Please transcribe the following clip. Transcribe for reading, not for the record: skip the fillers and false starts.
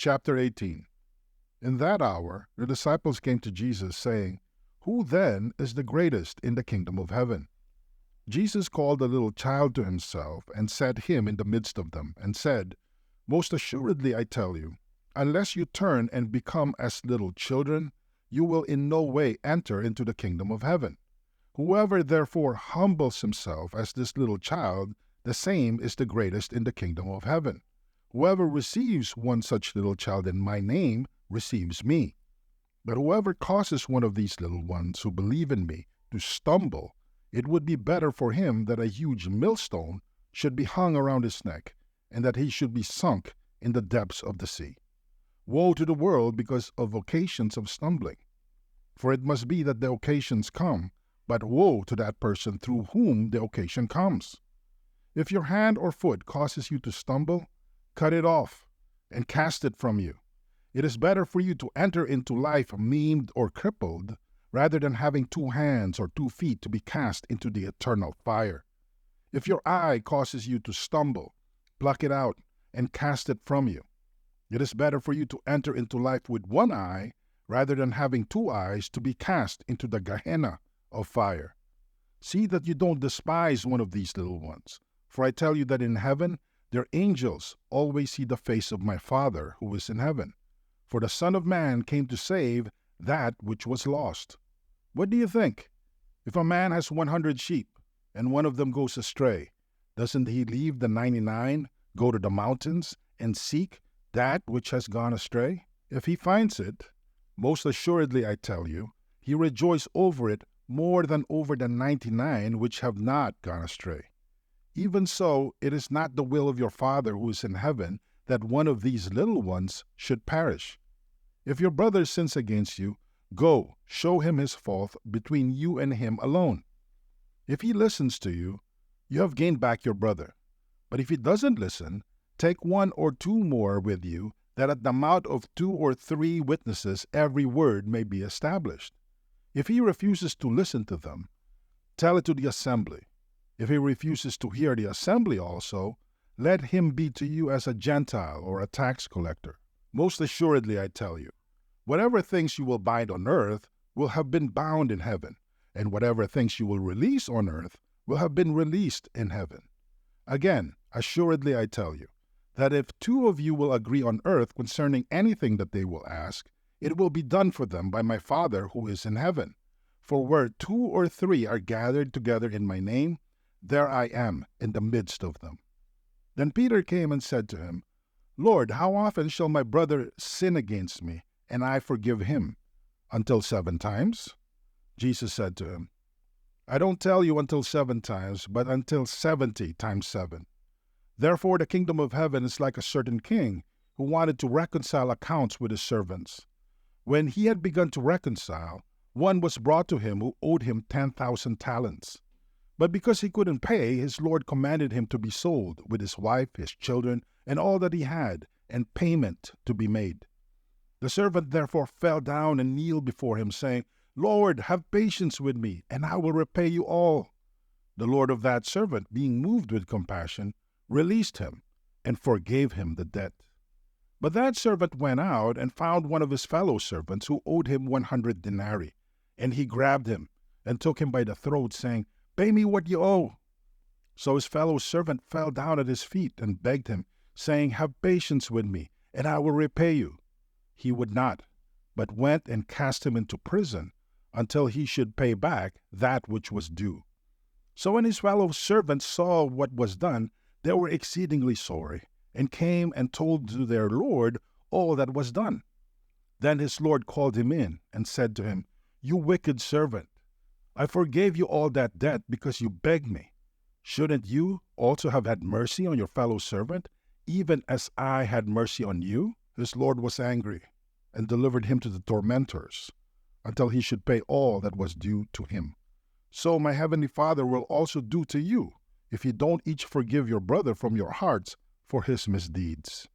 Chapter 18. In that hour the disciples came to Jesus, saying, "Who then is the greatest in the kingdom of heaven?" Jesus called a little child to himself, and set him in the midst of them, and said, "Most assuredly I tell you, unless you turn and become as little children, you will in no way enter into the kingdom of heaven. Whoever therefore humbles himself as this little child, the same is the greatest in the kingdom of heaven. Whoever receives one such little child in my name receives me. But whoever causes one of these little ones who believe in me to stumble, it would be better for him that a huge millstone should be hung around his neck, and that he should be sunk in the depths of the sea. Woe to the world because of occasions of stumbling! For it must be that the occasions come, but woe to that person through whom the occasion comes. If your hand or foot causes you to stumble, cut it off and cast it from you. It is better for you to enter into life maimed or crippled, rather than having 2 hands or 2 feet to be cast into the eternal fire. If your eye causes you to stumble, pluck it out and cast it from you. It is better for you to enter into life with 1 eye, rather than having 2 eyes to be cast into the Gehenna of fire. See that you don't despise one of these little ones, for I tell you that in heaven their angels always see the face of my Father who is in heaven. For the Son of Man came to save that which was lost. What do you think? If a man has 100 sheep, and one of them goes astray, doesn't he leave the 99, go to the mountains, and seek that which has gone astray? If he finds it, most assuredly I tell you, he rejoices over it more than over the 99 which have not gone astray. Even so, it is not the will of your Father who is in heaven that one of these little ones should perish. If your brother sins against you, go, show him his fault between you and him alone. If he listens to you, you have gained back your brother. But if he doesn't listen, take 1 or 2 more with you, that at the mouth of 2 or 3 witnesses every word may be established. If he refuses to listen to them, tell it to the assembly. If he refuses to hear the assembly also, let him be to you as a Gentile or a tax collector. Most assuredly I tell you, whatever things you will bind on earth will have been bound in heaven, and whatever things you will release on earth will have been released in heaven. Again, assuredly I tell you, that if 2 of you will agree on earth concerning anything that they will ask, it will be done for them by my Father who is in heaven. For where 2 or 3 are gathered together in my name, there I am in the midst of them. Then Peter came and said to him, Lord, how often shall my brother sin against me, and I forgive him? Until 7 times? Jesus said to him, I don't tell you until 7 times, but until 70 times 7. Therefore the kingdom of heaven is like a certain king who wanted to reconcile accounts with his servants. When he had begun to reconcile, one was brought to him who owed him 10,000 talents. But because he couldn't pay, his Lord commanded him to be sold, with his wife, his children, and all that he had, and payment to be made. The servant therefore fell down and kneeled before him, saying, Lord, have patience with me, and I will repay you all. The Lord of that servant, being moved with compassion, released him, and forgave him the debt. But that servant went out and found one of his fellow servants who owed him 100 denarii, and he grabbed him and took him by the throat, saying, Pay me what you owe. So his fellow servant fell down at his feet and begged him, saying, Have patience with me, and I will repay you. He would not, but went and cast him into prison until he should pay back that which was due. So when his fellow servants saw what was done, they were exceedingly sorry, and came and told to their Lord all that was done. Then his Lord called him in and said to him, You wicked servant, I forgave you all that debt because you begged me. Shouldn't you also have had mercy on your fellow servant, even as I had mercy on you? His Lord was angry and delivered him to the tormentors until he should pay all that was due to him. So my heavenly Father will also do to you if you don't each forgive your brother from your hearts for his misdeeds.